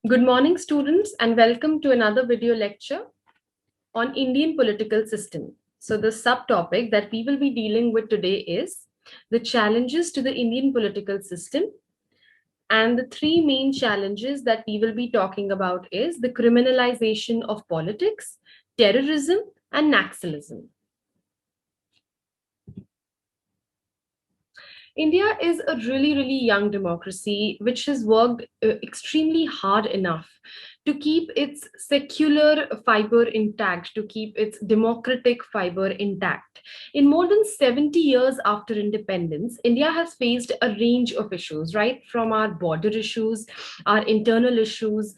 Good morning, students, and welcome to another video lecture on Indian political system. So the subtopic that we will be dealing with today is the challenges to the Indian political system. And the three main challenges that we will be talking about is the criminalization of politics, terrorism, and Naxalism. India is a really young democracy which has worked extremely hard enough to keep its secular fiber intact, to keep its democratic fiber intact. In more than 70 years after independence, India has faced a range of issues, right? From our border issues, our internal issues,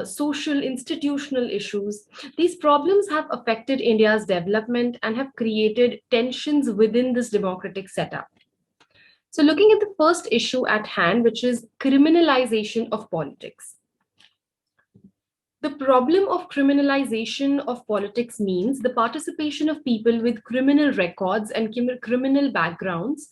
social, institutional issues. These problems have affected India's development and have created tensions within this democratic setup. So, looking at the first issue at hand, which is criminalization of politics. The problem of criminalization of politics means the participation of people with criminal records and criminal backgrounds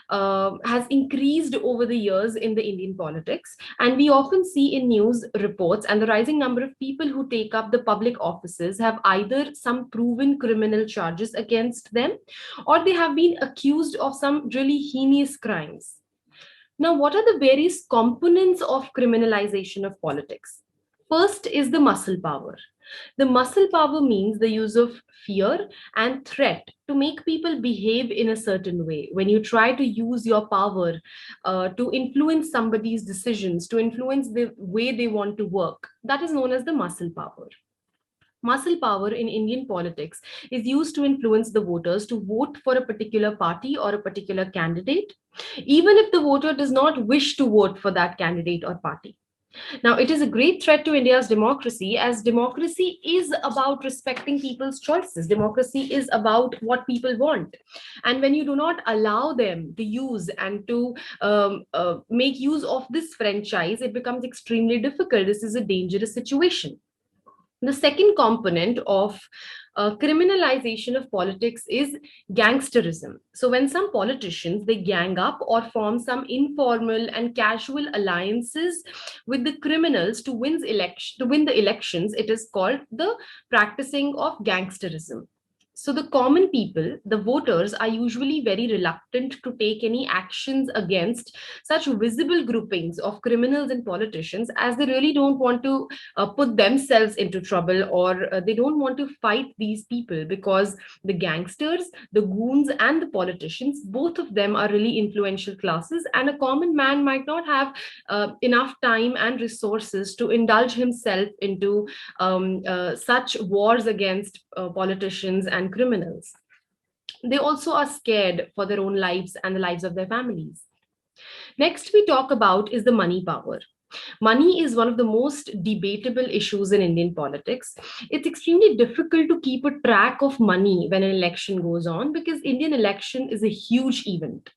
has increased over the years in the Indian politics. And we often see in news reports and the rising number of people who take up the public offices have either some proven criminal charges against them or they have been accused of some really heinous crimes. Now, what are the various components of criminalization of politics? First is the muscle power. The muscle power means the use of fear and threat to make people behave in a certain way. When you try to use your power to influence somebody's decisions, to influence the way they want to work, that is known as the muscle power. Muscle power in Indian politics is used to influence the voters to vote for a particular party or a particular candidate, even if the voter does not wish to vote for that candidate or party. Now, it is a great threat to India's democracy, as democracy is about respecting people's choices. Democracy is about what people want. And when you do not allow them to use and to make use of this franchise, it becomes extremely difficult. This is a dangerous situation. The second component of criminalization of politics is gangsterism. So when some politicians they gang up or form some informal and casual alliances with the criminals to win the elections, it is called the practicing of gangsterism. So the common people, the voters, are usually very reluctant to take any actions against such visible groupings of criminals and politicians, as they really don't want to put themselves into trouble, or they don't want to fight these people, because the gangsters, the goons, and the politicians, both of them are really influential classes, and a common man might not have enough time and resources to indulge himself into such wars against politicians and criminals. They also are scared for their own lives and the lives of their families. Next, we talk about is the money power. Money is one of the most debatable issues in Indian politics. It's extremely difficult to keep a track of money when an election goes on, because Indian election is a huge event.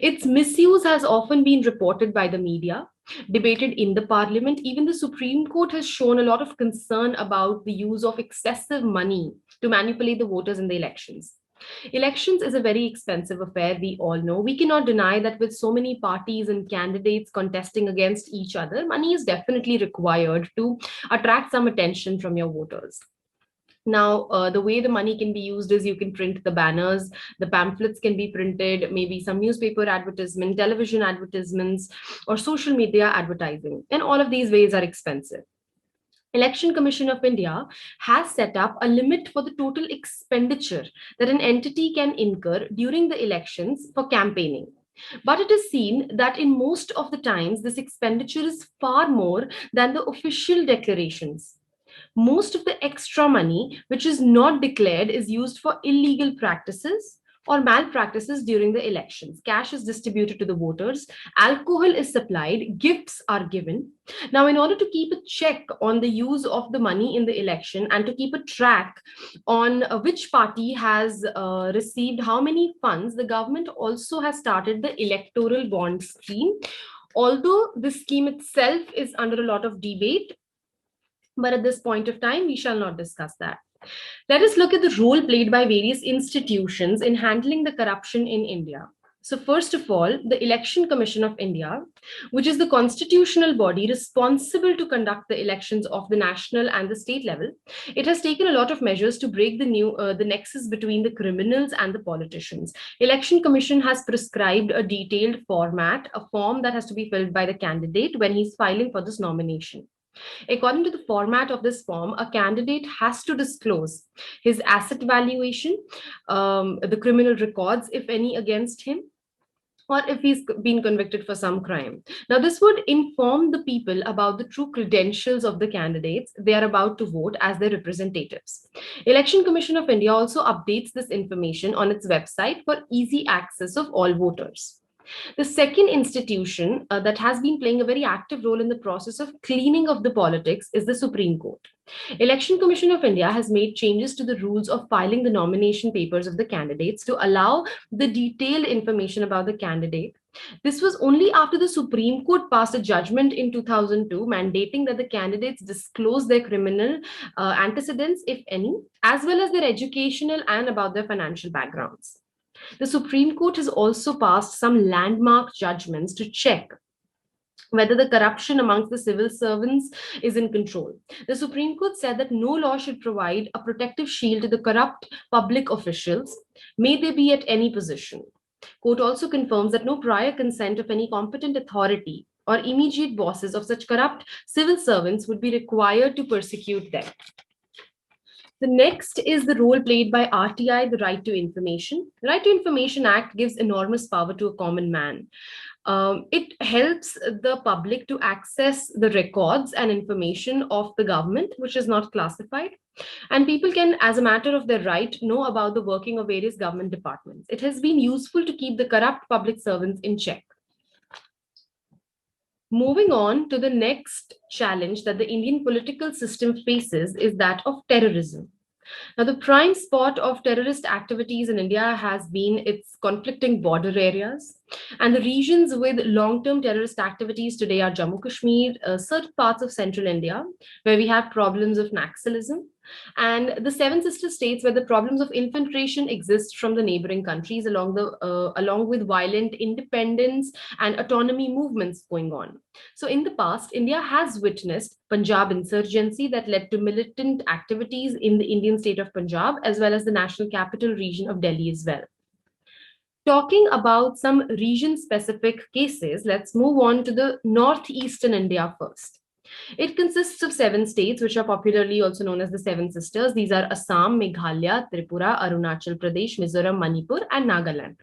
Its misuse has often been reported by the media, debated in the parliament. Even the Supreme Court has shown a lot of concern about the use of excessive money to manipulate the voters in the elections. Elections is a very expensive affair, we all know. We cannot deny that with so many parties and candidates contesting against each other, money is definitely required to attract some attention from your voters. Now, the way the money can be used is you can print the banners, the pamphlets can be printed, maybe some newspaper advertisement, television advertisements, or social media advertising. And all of these ways are expensive. Election Commission of India has set up a limit for the total expenditure that an entity can incur during the elections for campaigning. But it is seen that in most of the times, this expenditure is far more than the official declarations. Most of the extra money, which is not declared, is used for illegal practices or malpractices during the elections. Cash is distributed to the voters, alcohol is supplied, gifts are given. Now, in order to keep a check on the use of the money in the election and to keep a track on which party has received how many funds, the government also has started the electoral bond scheme. Although this scheme itself is under a lot of debate, but at this point of time, we shall not discuss that. Let us look at the role played by various institutions in handling the corruption in India. So first of all, the Election Commission of India, which is the constitutional body responsible to conduct the elections of the national and the state level, it has taken a lot of measures to break the nexus between the criminals and the politicians. Election Commission has prescribed a detailed format, a form that has to be filled by the candidate when he's filing for this nomination. According to the format of this form, a candidate has to disclose his asset valuation, the criminal records, if any, against him, or if he's been convicted for some crime. Now, this would inform the people about the true credentials of the candidates they are about to vote as their representatives. Election Commission of India also updates this information on its website for easy access of all voters. The second institution that has been playing a very active role in the process of cleaning of the politics is the Supreme Court. Election Commission of India has made changes to the rules of filing the nomination papers of the candidates to allow the detailed information about the candidate. This was only after the Supreme Court passed a judgment in 2002 mandating that the candidates disclose their criminal antecedents, if any, as well as their educational and about their financial backgrounds. The Supreme Court has also passed some landmark judgments to check whether the corruption amongst the civil servants is in control. The Supreme Court said that no law should provide a protective shield to the corrupt public officials, may they be at any position. Court also confirms that no prior consent of any competent authority or immediate bosses of such corrupt civil servants would be required to persecute them. The next is the role played by RTI, the Right to Information. The Right to Information Act gives enormous power to a common man. It helps the public to access the records and information of the government, which is not classified. And people can, as a matter of their right, know about the working of various government departments. It has been useful to keep the corrupt public servants in check. Moving on to the next challenge that the Indian political system faces is that of terrorism. Now, the prime spot of terrorist activities in India has been its conflicting border areas. And the regions with long-term terrorist activities today are Jammu Kashmir, certain parts of central India, where we have problems of Naxalism, and the seven sister states where the problems of infiltration exist from the neighboring countries along with violent independence and autonomy movements going on. So in the past, India has witnessed Punjab insurgency that led to militant activities in the Indian state of Punjab, as well as the national capital region of Delhi as well. Talking about some region specific cases, let's move on to the northeastern India first. It consists of seven states, which are popularly also known as the Seven Sisters. These are Assam, Meghalaya, Tripura, Arunachal Pradesh, Mizoram, Manipur, and Nagaland.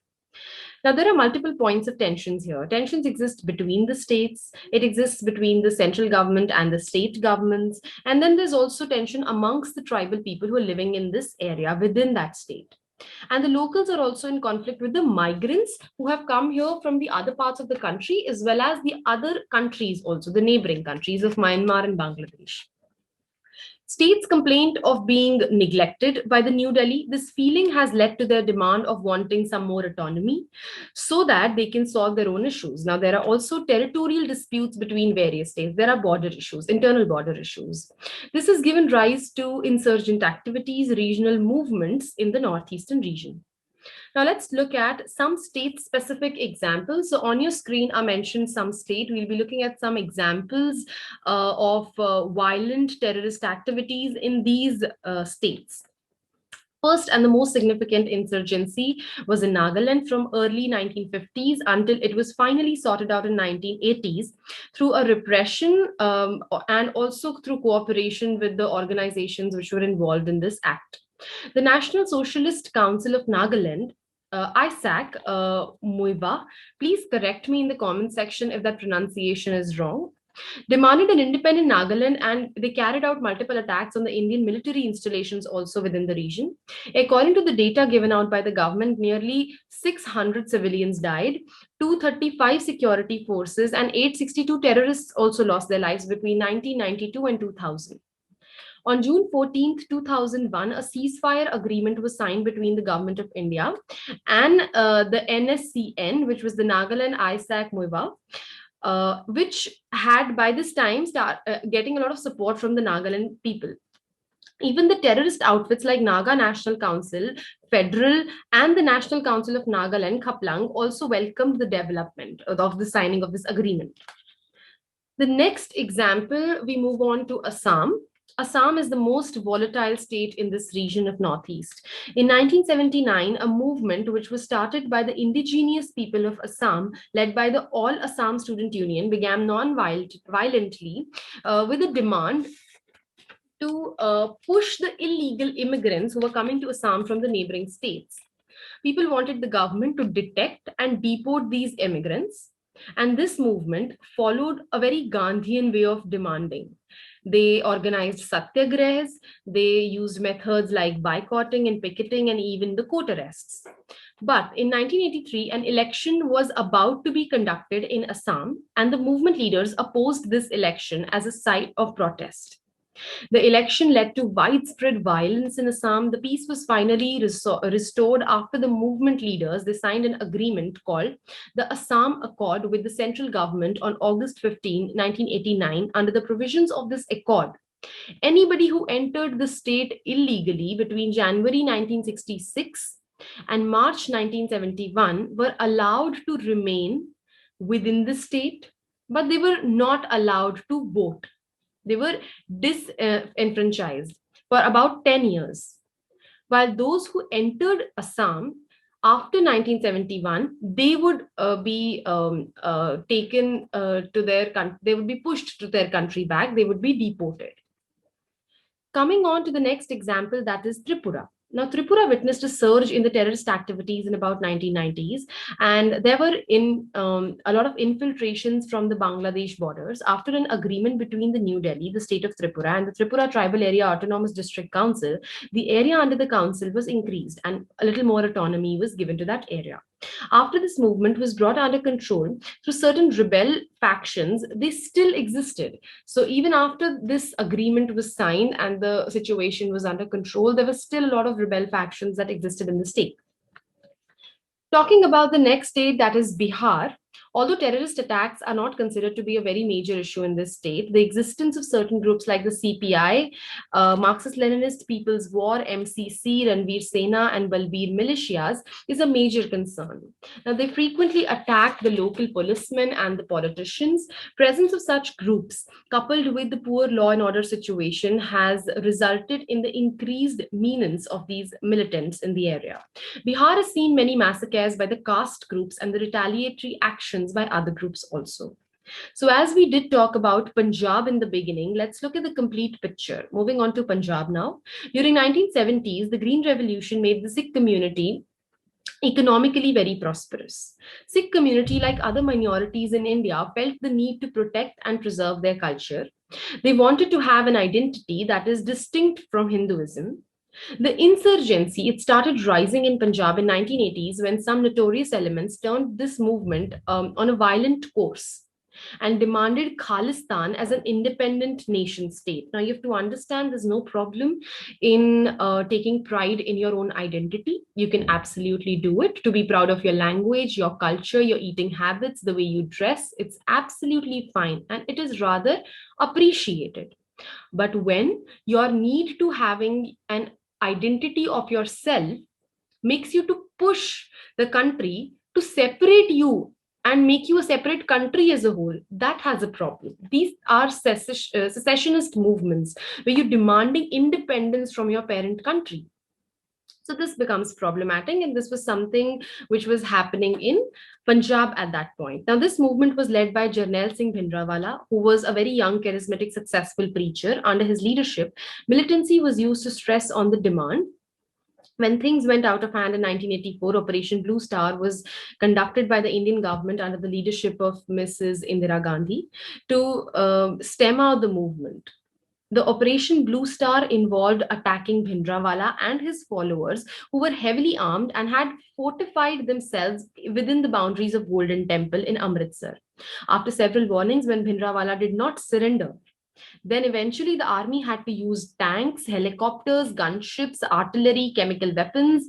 Now, there are multiple points of tensions here. Tensions exist between the states. It exists between the central government and the state governments. And then there's also tension amongst the tribal people who are living in this area within that state. And the locals are also in conflict with the migrants who have come here from the other parts of the country, as well as the other countries also, the neighboring countries of Myanmar and Bangladesh. States complaint of being neglected by the New Delhi. This feeling has led to their demand of wanting some more autonomy so that they can solve their own issues. Now, there are also territorial disputes between various states. There are border issues, internal border issues. This has given rise to insurgent activities, regional movements in the northeastern region. Now let's look at some state-specific examples. So on your screen, I mentioned some state. We'll be looking at some examples of violent terrorist activities in these states. First and the most significant insurgency was in Nagaland from early 1950s until it was finally sorted out in 1980s through a repression and also through cooperation with the organizations which were involved in this act. The National Socialist Council of Nagaland, ISAC, Muiba, please correct me in the comment section if that pronunciation is wrong, demanded an independent Nagaland, and they carried out multiple attacks on the Indian military installations also within the region. According to the data given out by the government, nearly 600 civilians died, 235 security forces, and 862 terrorists also lost their lives between 1992 and 2000. On June 14th, 2001, a ceasefire agreement was signed between the Government of India and the NSCN, which was the Nagaland ISAC Muiba, which had by this time getting a lot of support from the Nagaland people. Even the terrorist outfits like Naga National Council, Federal, and the National Council of Nagaland, Khaplang, also welcomed the development of the signing of this agreement. The next example, we move on to Assam. Assam is the most volatile state in this region of Northeast. In 1979, a movement which was started by the indigenous people of Assam, led by the All Assam Student Union, began non-violently with a demand to push the illegal immigrants who were coming to Assam from the neighboring states. People wanted the government to detect and deport these immigrants. And this movement followed a very Gandhian way of demanding. They organized satyagrahas, they used methods like boycotting and picketing and even the court arrests. But in 1983, an election was about to be conducted in Assam, and the movement leaders opposed this election as a site of protest. The election led to widespread violence in Assam. The peace was finally restored after the movement leaders they signed an agreement called the Assam Accord with the central government on August 15, 1989. Under the provisions of this accord, anybody who entered the state illegally between January 1966 and March 1971 were allowed to remain within the state, but they were not allowed to vote. They were disenfranchised for about 10 years. While those who entered Assam after 1971, they would be taken to their country, they would be pushed to their country back, they would be deported. Coming on to the next example, that is Tripura. Now, Tripura witnessed a surge in the terrorist activities in about 1990s, and there were a lot of infiltrations from the Bangladesh borders. After an agreement between the New Delhi, the state of Tripura, and the Tripura Tribal Area Autonomous District Council, the area under the council was increased, and a little more autonomy was given to that area. After this movement was brought under control through certain rebel factions, they still existed. So even after this agreement was signed and the situation was under control, there was still a lot of rebel factions that existed in the state. Talking about the next state, that is Bihar. Although terrorist attacks are not considered to be a very major issue in this state, the existence of certain groups like the CPI, Marxist-Leninist People's War, MCC, Ranveer Sena, and Balbir militias is a major concern. Now, they frequently attack the local policemen and the politicians. Presence of such groups, coupled with the poor law and order situation, has resulted in the increased menace of these militants in the area. Bihar has seen many massacres by the caste groups and the retaliatory actions by other groups also. So as we did talk about Punjab in the beginning, let's look at the complete picture. Moving on to Punjab now. During 1970s, the Green Revolution made the Sikh community economically very prosperous. Sikh community, like other minorities in India, felt the need to protect and preserve their culture. They wanted to have an identity that is distinct from Hinduism. The insurgency, it started rising in Punjab in 1980s when some notorious elements turned this movement on a violent course and demanded Khalistan as an independent nation state. Now you have to understand there's no problem in taking pride in your own identity. You can absolutely do it, to be proud of your language, your culture, your eating habits, the way you dress. It's absolutely fine and it is rather appreciated. But when your need to having an identity of yourself makes you to push the country to separate you and make you a separate country as a whole, that has a problem. These are secessionist movements where you're demanding independence from your parent country. So this becomes problematic, and this was something which was happening in Punjab at that point. Now, this movement was led by Jarnail Singh Bhindranwala, who was a very young, charismatic, successful preacher. Under his leadership, militancy was used to stress on the demand. When things went out of hand in 1984, Operation Blue Star was conducted by the Indian government under the leadership of Mrs. Indira Gandhi to stem out the movement. The Operation Blue Star involved attacking Bhindranwala and his followers, who were heavily armed and had fortified themselves within the boundaries of Golden Temple in Amritsar. After several warnings, when Bhindranwala did not surrender, then eventually the army had to use tanks, helicopters, gunships, artillery, chemical weapons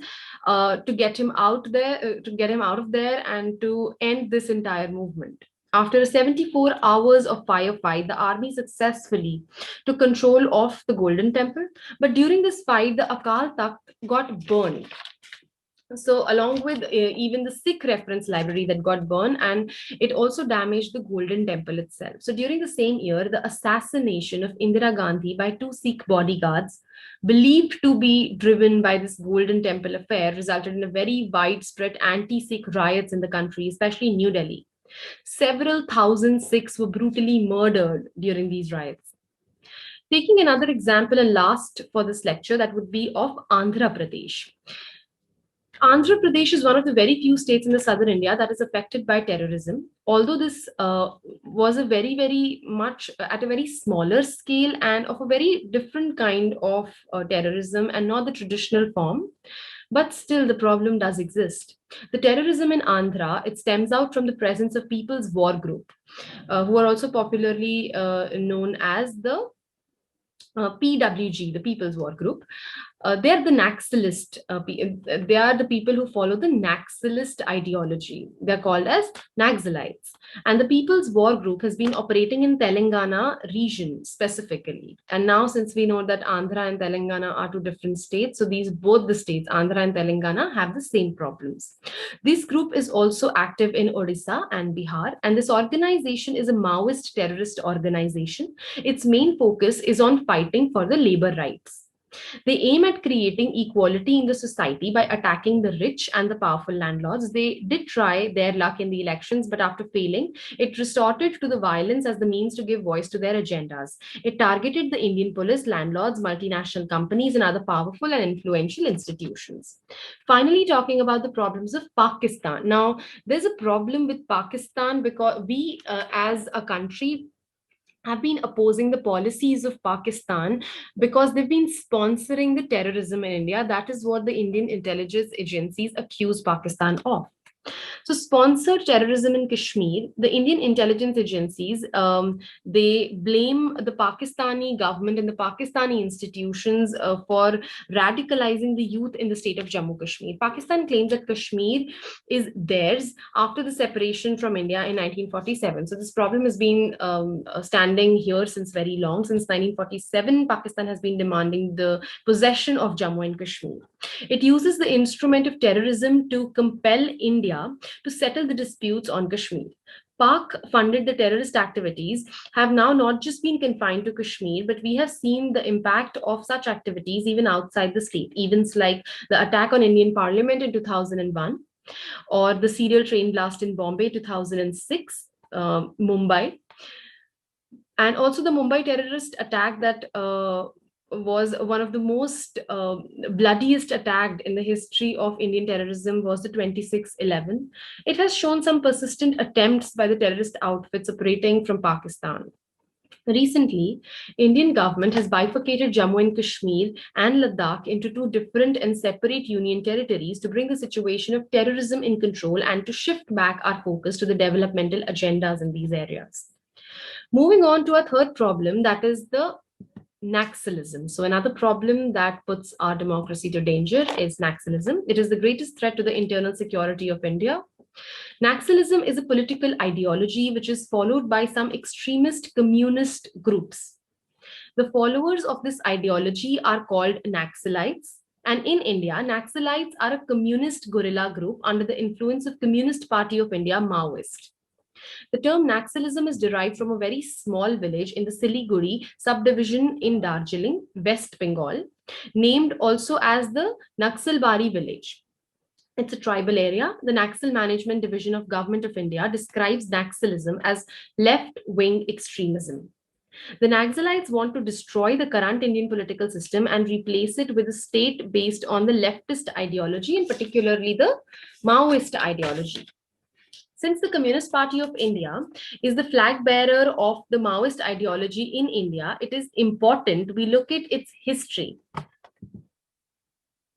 to get him out of there and to end this entire movement. After 74 hours of firefight, the army successfully took control of the Golden Temple. But during this fight, the Akal Takht got burned. So, along with even the Sikh reference library that got burned, and it also damaged the Golden Temple itself. So, during the same year, the assassination of Indira Gandhi by two Sikh bodyguards, believed to be driven by this Golden Temple affair, resulted in a very widespread anti Sikh riots in the country, especially in New Delhi. Several thousand Sikhs were brutally murdered during these riots. Taking another example and last for this lecture, that would be of Andhra Pradesh. Andhra Pradesh is one of the very few states in the southern India that is affected by terrorism. Although this was a very, very much at a very smaller scale and of a very different kind of terrorism and not the traditional form, but still the problem does exist. The terrorism in Andhra, it stems out from the presence of People's War Group, who are also popularly known as the PWG, the People's War Group. They're the Naxalist. They are the people who follow the Naxalist ideology. They're called as Naxalites. And the People's War Group has been operating in Telangana region specifically. And now, since we know that Andhra and Telangana are two different states, so these both the states, Andhra and Telangana, have the same problems. This group is also active in Odisha and Bihar, and this organization is a Maoist terrorist organization. Its main focus is on fighting for the labor rights. They aim at creating equality in the society by attacking the rich and the powerful landlords. They did try their luck in the elections, but after failing, it resorted to the violence as the means to give voice to their agendas. It targeted the Indian police, landlords, multinational companies, and other powerful and influential institutions. Finally, talking about the problems of Pakistan. Now, there's a problem with Pakistan because we, as a country, have been opposing the policies of Pakistan because they've been sponsoring the terrorism in India. That is what the Indian intelligence agencies accuse Pakistan of. So, sponsored terrorism in Kashmir, the Indian intelligence agencies, they blame the Pakistani government and the Pakistani institutions for radicalizing the youth in the state of Jammu Kashmir. Pakistan claims that Kashmir is theirs after the separation from India in 1947. So, this problem has been standing here since very long. Since 1947, Pakistan has been demanding the possession of Jammu and Kashmir. It uses the instrument of terrorism to compel India to settle the disputes on Kashmir. Pak funded the terrorist activities have now not just been confined to Kashmir, but we have seen the impact of such activities even outside the state. Events like the attack on Indian Parliament in 2001 or the serial train blast in Bombay 2006, Mumbai, and also the Mumbai terrorist attack that was one of the most bloodiest attacked in the history of Indian terrorism was the 26/11. It has shown some persistent attempts by the terrorist outfits operating from Pakistan. Recently, Indian government has bifurcated Jammu and Kashmir and Ladakh into two different and separate union territories to bring the situation of terrorism in control and to shift back our focus to the developmental agendas in these areas. Moving on to our third problem, that is the Naxalism. So, another problem that puts our democracy to danger is Naxalism. It is the greatest threat to the internal security of India. Naxalism is a political ideology which is followed by some extremist communist groups. The followers of this ideology are called Naxalites. And in India, Naxalites are a communist guerrilla group under the influence of Communist Party of India, Maoist. The term Naxalism is derived from a very small village in the Siliguri subdivision in Darjeeling, West Bengal, named also as the Naxalbari village. It's a tribal area. The Naxal Management Division of Government of India describes Naxalism as left-wing extremism. The Naxalites want to destroy the current Indian political system and replace it with a state based on the leftist ideology, and particularly the Maoist ideology. Since the Communist Party of India is the flag bearer of the Maoist ideology in India, it is important we look at its history.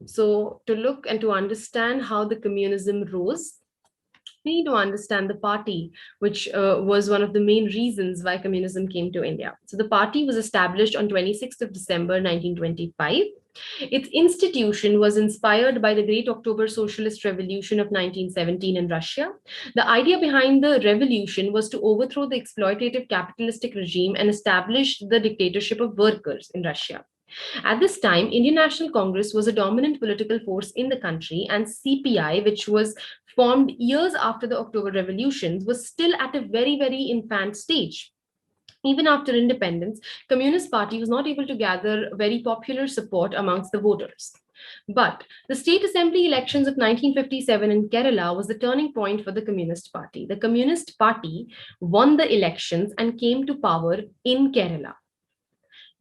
So, to look and to understand how the communism rose, We need to understand the party, which was one of the main reasons why communism came to India. So the party was established on 26th of December 1925. Its institution was inspired by the Great October Socialist Revolution of 1917 in Russia. The idea behind the revolution was to overthrow the exploitative capitalistic regime and establish the dictatorship of workers in Russia. At this time, Indian National Congress was a dominant political force in the country, and CPI, which was formed years after the October revolutions, was still at a very, very infant stage. Even after independence, Communist Party was not able to gather very popular support amongst the voters. But the state assembly elections of 1957 in Kerala was the turning point for the Communist Party. The Communist Party won the elections and came to power in Kerala.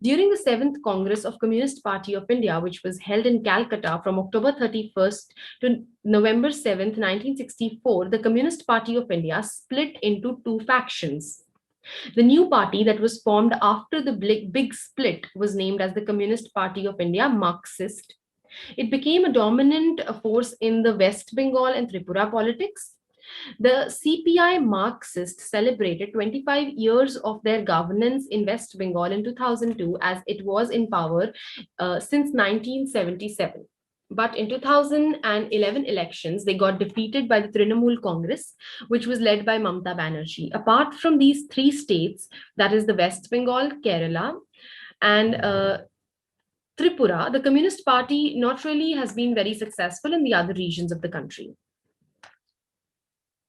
During the 7th Congress of Communist Party of India, which was held in Calcutta from October 31st to November 7th, 1964, the Communist Party of India split into two factions. The new party that was formed after the big split was named as the Communist Party of India, Marxist. It became a dominant force in the West Bengal and Tripura politics. The CPI Marxists celebrated 25 years of their governance in West Bengal in 2002, as it was in power since 1977. But in 2011 elections, they got defeated by the Trinamool Congress, which was led by Mamata Banerjee. Apart from these three states, that is the West Bengal, Kerala, and Tripura, the Communist Party not really has been very successful in the other regions of the country.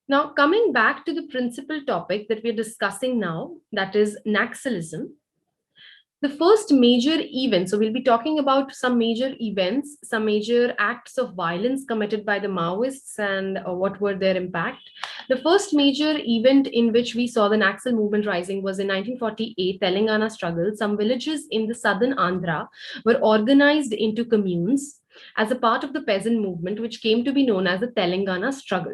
Now, coming back to the principal topic that we're discussing now, that is Naxalism. The first major event, so we'll be talking about some major events, some major acts of violence committed by the Maoists and what were their impact. The first major event in which we saw the Naxal movement rising was in 1948, Telangana struggle. Some villages in the southern Andhra were organized into communes as a part of the peasant movement, which came to be known as the Telangana struggle.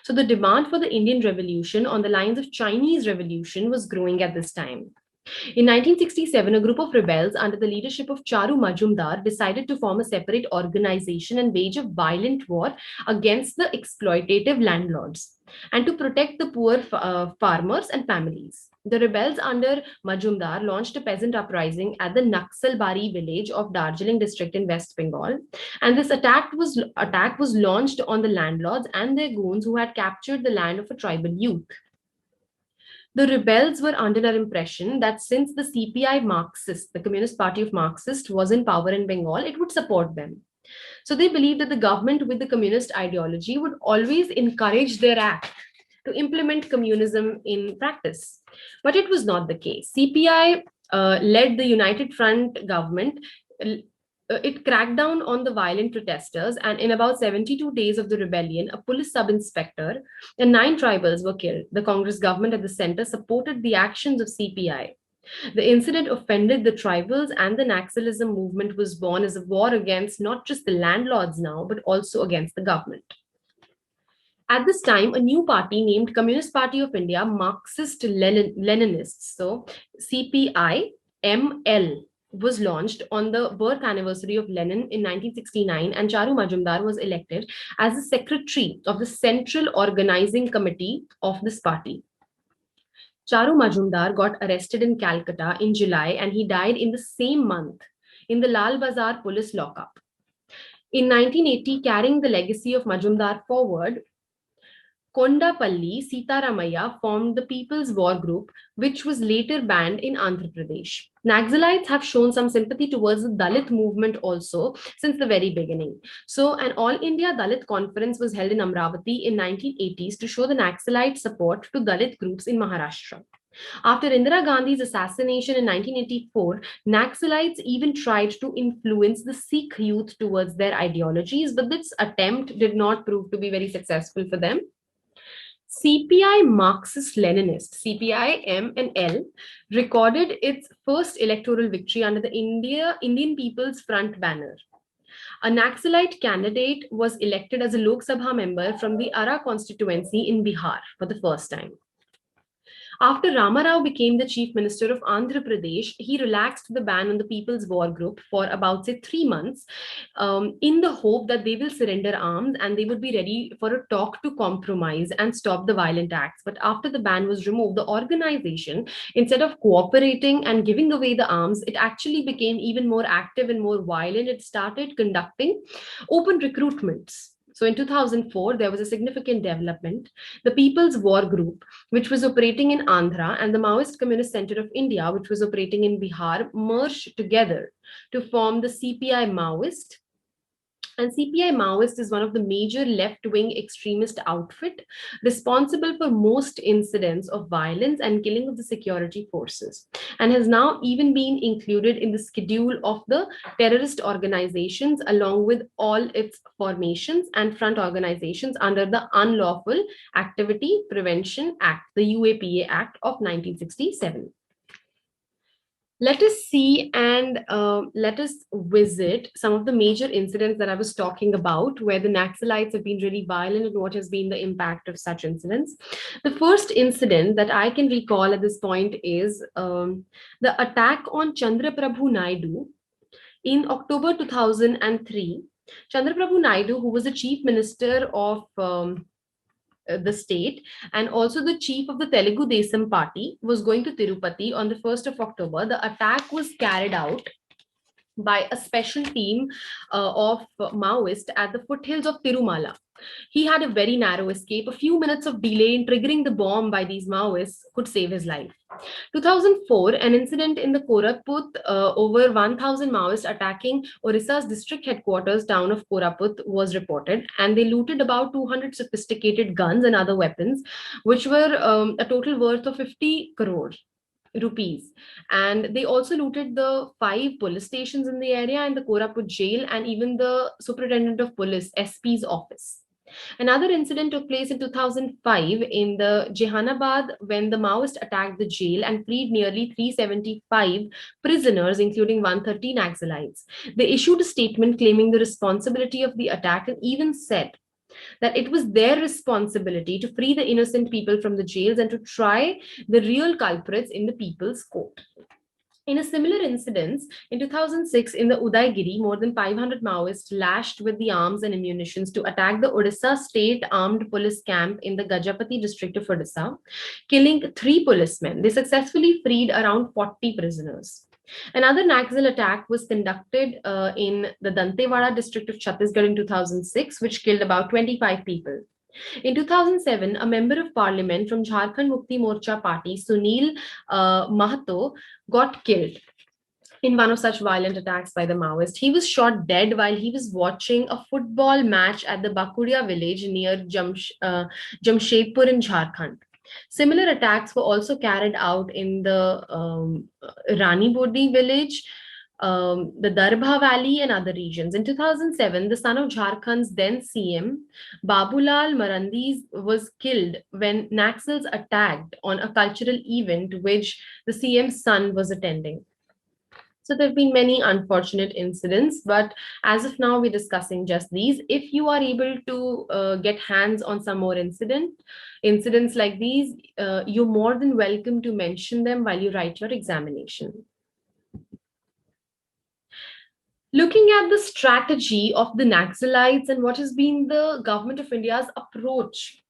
So the demand for the Indian Revolution on the lines of Chinese Revolution was growing at this time. In 1967, a group of rebels under the leadership of Charu Majumdar decided to form a separate organization and wage a violent war against the exploitative landlords and to protect the poor farmers and families. The rebels under Majumdar launched a peasant uprising at the Naxalbari village of Darjeeling district in West Bengal. And this attack was launched on the landlords and their goons who had captured the land of a tribal youth. The rebels were under an impression that since the CPI Marxist, the Communist Party of Marxist, was in power in Bengal, it would support them. So they believed that the government with the communist ideology would always encourage their act to implement communism in practice. But it was not the case. CPI led the United Front government. It cracked down on the violent protesters, and in about 72 days of the rebellion, a police sub-inspector and 9 tribals were killed. The Congress government at the center supported the actions of CPI. The incident offended the tribals, and the Naxalism movement was born as a war against not just the landlords now, but also against the government. At this time, a new party named Communist Party of India, Marxist-Leninists, so CPI-ML, was launched on the birth anniversary of Lenin in 1969, and Charu Majumdar was elected as the secretary of the Central Organizing Committee of this party. Charu Majumdar got arrested in Calcutta in July, and he died in the same month in the Lal Bazar police lockup. In 1980, carrying the legacy of Majumdar forward, Kondapalli Sitaramaya formed the People's War Group, which was later banned in Andhra Pradesh. Naxalites have shown some sympathy towards the Dalit movement also since the very beginning. So an All India Dalit conference was held in Amravati in 1980s to show the Naxalite support to Dalit groups in Maharashtra. After Indira Gandhi's assassination in 1984, Naxalites even tried to influence the Sikh youth towards their ideologies, but this attempt did not prove to be very successful for them. CPI Marxist-Leninist, CPI-M and L, recorded its first electoral victory under the Indian People's Front banner. A Naxalite candidate was elected as a Lok Sabha member from the Ara constituency in Bihar for the first time. After Ramarao became the chief minister of Andhra Pradesh, he relaxed the ban on the People's War Group for about, say, 3 months, in the hope that they will surrender arms and they would be ready for a talk to compromise and stop the violent acts. But after the ban was removed, the organization, instead of cooperating and giving away the arms, it actually became even more active and more violent. It started conducting open recruitments. So in 2004, there was a significant development. The People's War Group, which was operating in Andhra, and the Maoist Communist Center of India, which was operating in Bihar, merged together to form the CPI Maoist. And CPI Maoist is one of the major left-wing extremist outfit responsible for most incidents of violence and killing of the security forces, and has now even been included in the schedule of the terrorist organizations along with all its formations and front organizations under the Unlawful Activity Prevention Act, the UAPA Act of 1967. Let us see and let us visit some of the major incidents that I was talking about, where the Naxalites have been really violent and what has been the impact of such incidents. The first incident that I can recall at this point is the attack on Chandraprabhu Naidu in October 2003. Chandraprabhu Naidu, who was the chief minister of the state and also the chief of the Telugu Desam party, was going to Tirupati on the 1st of October. The attack was carried out by a special team of Maoists at the foothills of Tirumala. He had a very narrow escape. A few minutes of delay in triggering the bomb by these Maoists could save his life. 2004, an incident in the Koraput, over 1,000 Maoists attacking Orissa's district headquarters town of Koraput was reported, and they looted about 200 sophisticated guns and other weapons, which were a total worth of 50 crore rupees. And they also looted the 5 police stations in the area and the Koraput jail and even the superintendent of police, SP's office. Another incident took place in 2005 in the Jehanabad when the Maoists attacked the jail and freed nearly 375 prisoners, including 130 Naxalites. They issued a statement claiming the responsibility of the attack and even said that it was their responsibility to free the innocent people from the jails and to try the real culprits in the people's court. In a similar incident, in 2006, in the Udaigiri, more than 500 Maoists lashed with the arms and ammunitions to attack the Odisha State Armed Police Camp in the Gajapati district of Odisha, killing 3 policemen. They successfully freed around 40 prisoners. Another Naxal attack was conducted in the Dantewada district of Chhattisgarh in 2006, which killed about 25 people. In 2007, a member of parliament from Jharkhand Mukti Morcha party, Sunil Mahato, got killed in one of such violent attacks by the Maoist. He was shot dead while he was watching a football match at the Bakuria village near Jamshedpur in Jharkhand. Similar attacks were also carried out in the Rani Bodhi village, the Darbha Valley, and other regions. In 2007, the son of Jharkhand's then CM, Babulal Marandis, was killed when Naxals attacked on a cultural event which the CM's son was attending. So there have been many unfortunate incidents, but as of now, we're discussing just these. If you are able to get hands on some more incidents like these, you're more than welcome to mention them while you write your examination. Looking at the strategy of the Naxalites and what has been the government of India's approach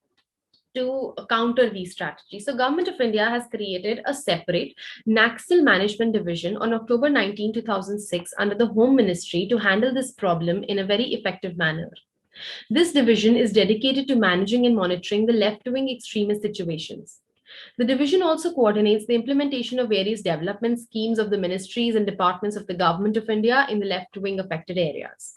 to counter these strategies. So Government of India has created a separate Naxal Management Division on October 19, 2006 under the Home Ministry to handle this problem in a very effective manner. This division is dedicated to managing and monitoring the left-wing extremist situations. The division also coordinates the implementation of various development schemes of the ministries and departments of the Government of India in the left-wing affected areas.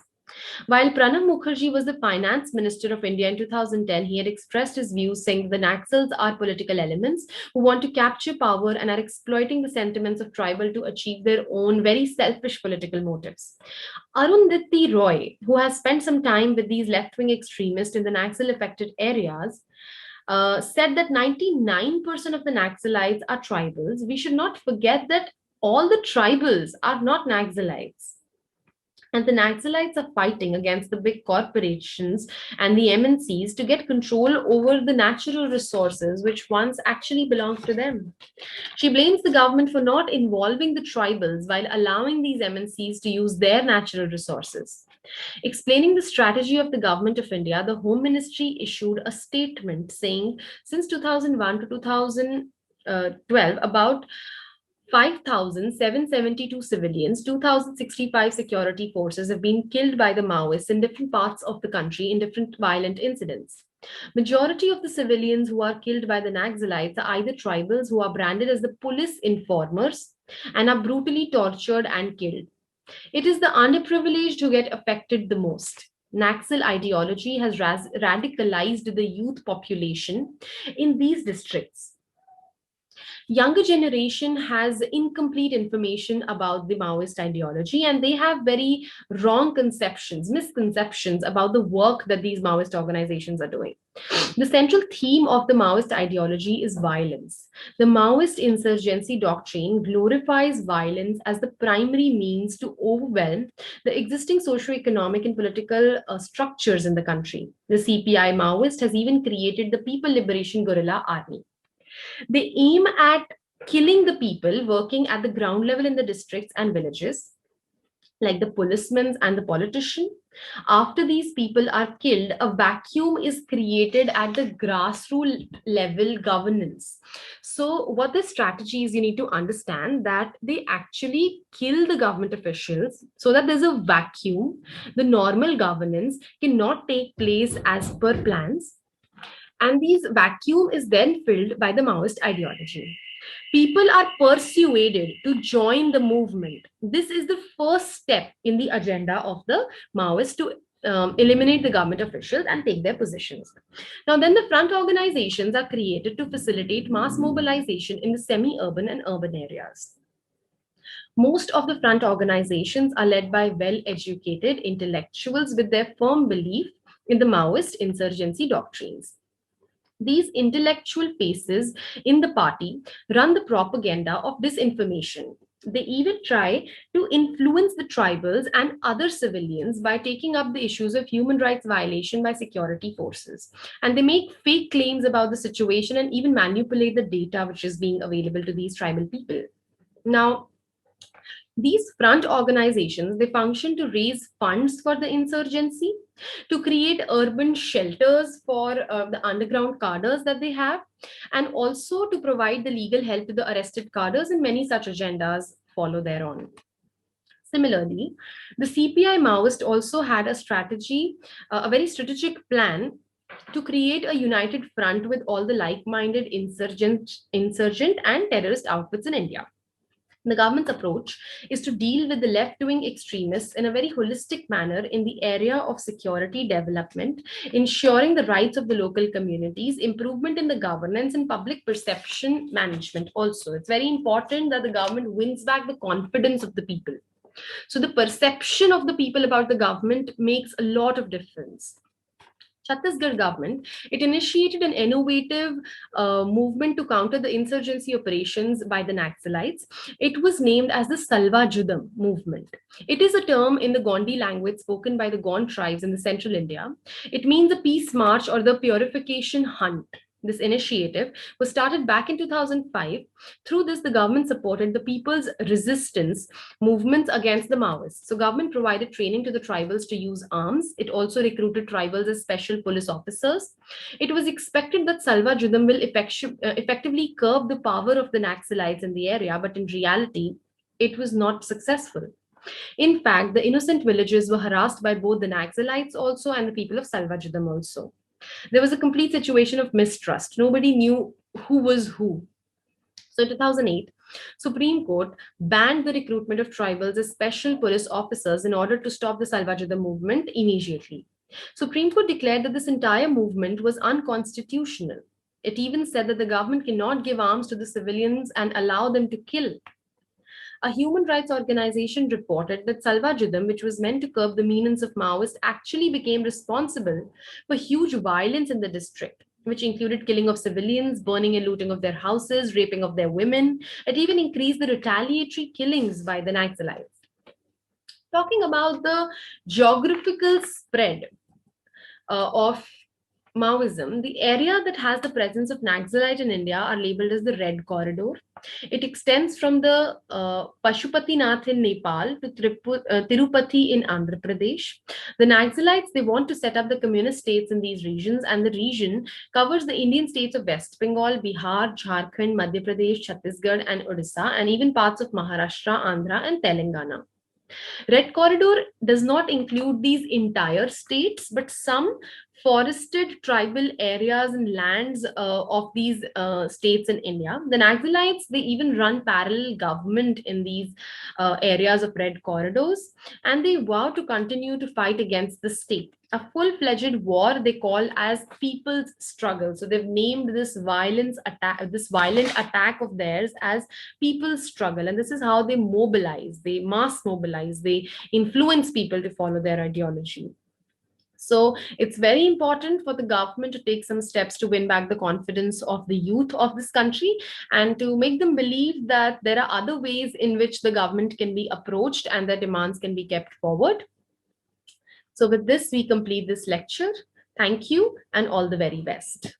While Pranab Mukherjee was the finance minister of India in 2010, he had expressed his views saying the Naxals are political elements who want to capture power and are exploiting the sentiments of tribal to achieve their own very selfish political motives. Arundhati Roy, who has spent some time with these left-wing extremists in the Naxal affected areas, said that 99% of the Naxalites are tribals. We should not forget that all the tribals are not Naxalites. And the Naxalites are fighting against the big corporations and the MNCs to get control over the natural resources which once actually belonged to them. She blames the government for not involving the tribals while allowing these MNCs to use their natural resources. Explaining the strategy of the government of India, the Home Ministry issued a statement saying since 2001 to 2012, about 5,772 civilians, 2,065 security forces have been killed by the Maoists in different parts of the country in different violent incidents. Majority of the civilians who are killed by the Naxalites are either tribals who are branded as the police informers and are brutally tortured and killed. It is the underprivileged who get affected the most. Naxal ideology has radicalized the youth population in these districts. Younger generation has incomplete information about the Maoist ideology, and they have very wrong conceptions, misconceptions about the work that these Maoist organizations are doing. The central theme of the Maoist ideology is violence. The Maoist insurgency doctrine glorifies violence as the primary means to overwhelm the existing socio-economic and political structures in the country. The CPI Maoist has even created the People Liberation Guerrilla Army. They aim at killing the people working at the ground level in the districts and villages, like the policemen and the politician. After these people are killed, a vacuum is created at the grassroots level governance. So, what the strategy is, you need to understand that they actually kill the government officials so that there's a vacuum. The normal governance cannot take place as per plans, and these vacuum is then filled by the Maoist ideology. People are persuaded to join the movement. This is the first step in the agenda of the Maoists to eliminate the government officials and take their positions. Now, then the front organizations are created to facilitate mass mobilization in the semi-urban and urban areas. Most of the front organizations are led by well-educated intellectuals with their firm belief in the Maoist insurgency doctrines. These intellectual faces in the party run the propaganda of disinformation. They even try to influence the tribals and other civilians by taking up the issues of human rights violation by security forces. And they make fake claims about the situation and even manipulate the data which is being available to these tribal people. Now, these front organizations, they function to raise funds for the insurgency, to create urban shelters for the underground cadres that they have, and also to provide the legal help to the arrested cadres, and many such agendas follow thereon. Similarly, the CPI Maoist also had a strategy, a very strategic plan to create a united front with all the like-minded insurgent and terrorist outfits in India. The government's approach is to deal with the left-wing extremists in a very holistic manner in the area of security development, ensuring the rights of the local communities, improvement in the governance, and public perception management. Also, it's very important that the government wins back the confidence of the people. So the perception of the people about the government makes a lot of difference. Chhattisgarh government, it initiated an innovative movement to counter the insurgency operations by the Naxalites. It was named as the Salva Judam movement. It is a term in the Gondi language spoken by the Gond tribes in the central India. It means the peace march or the purification hunt. This initiative was started back in 2005. Through this, the government supported the people's resistance movements against the Maoists. So government provided training to the tribals to use arms. It also recruited tribals as special police officers. It was expected that Salva Judam will effectively curb the power of the Naxalites in the area, but in reality, it was not successful. In fact, the innocent villagers were harassed by both the Naxalites also and the people of Salva Judam also. There was a complete situation of mistrust. Nobody knew who was who. So in 2008, Supreme Court banned the recruitment of tribals as special police officers in order to stop the Salva Judam movement immediately. Supreme Court declared that this entire movement was unconstitutional. It even said that the government cannot give arms to the civilians and allow them to kill. A human rights organization reported that Salva Judam, which was meant to curb the menace of Maoists, actually became responsible for huge violence in the district, which included killing of civilians, burning and looting of their houses, raping of their women. It even increased the retaliatory killings by the Naxalites. Talking about the geographical spread of Maoism, the area that has the presence of Naxalite in India are labeled as the Red Corridor. It extends from the Pashupatinath in Nepal to Tirupati in Andhra Pradesh. The Naxalites, they want to set up the communist states in these regions, and the region covers the Indian states of West Bengal, Bihar, Jharkhand, Madhya Pradesh, Chhattisgarh, and Odisha, and even parts of Maharashtra, Andhra, and Telangana. Red Corridor does not include these entire states, but some forested tribal areas and lands of these states in India. The Naxalites, they even run parallel government in these areas of red corridors, and they vow to continue to fight against the state. A full-fledged war they call as people's struggle. So they've named this violent attack of theirs as people's struggle, and this is how they mobilize, they mass mobilize, they influence people to follow their ideology. So it's very important for the government to take some steps to win back the confidence of the youth of this country and to make them believe that there are other ways in which the government can be approached and their demands can be kept forward. So with this, we complete this lecture. Thank you and all the very best.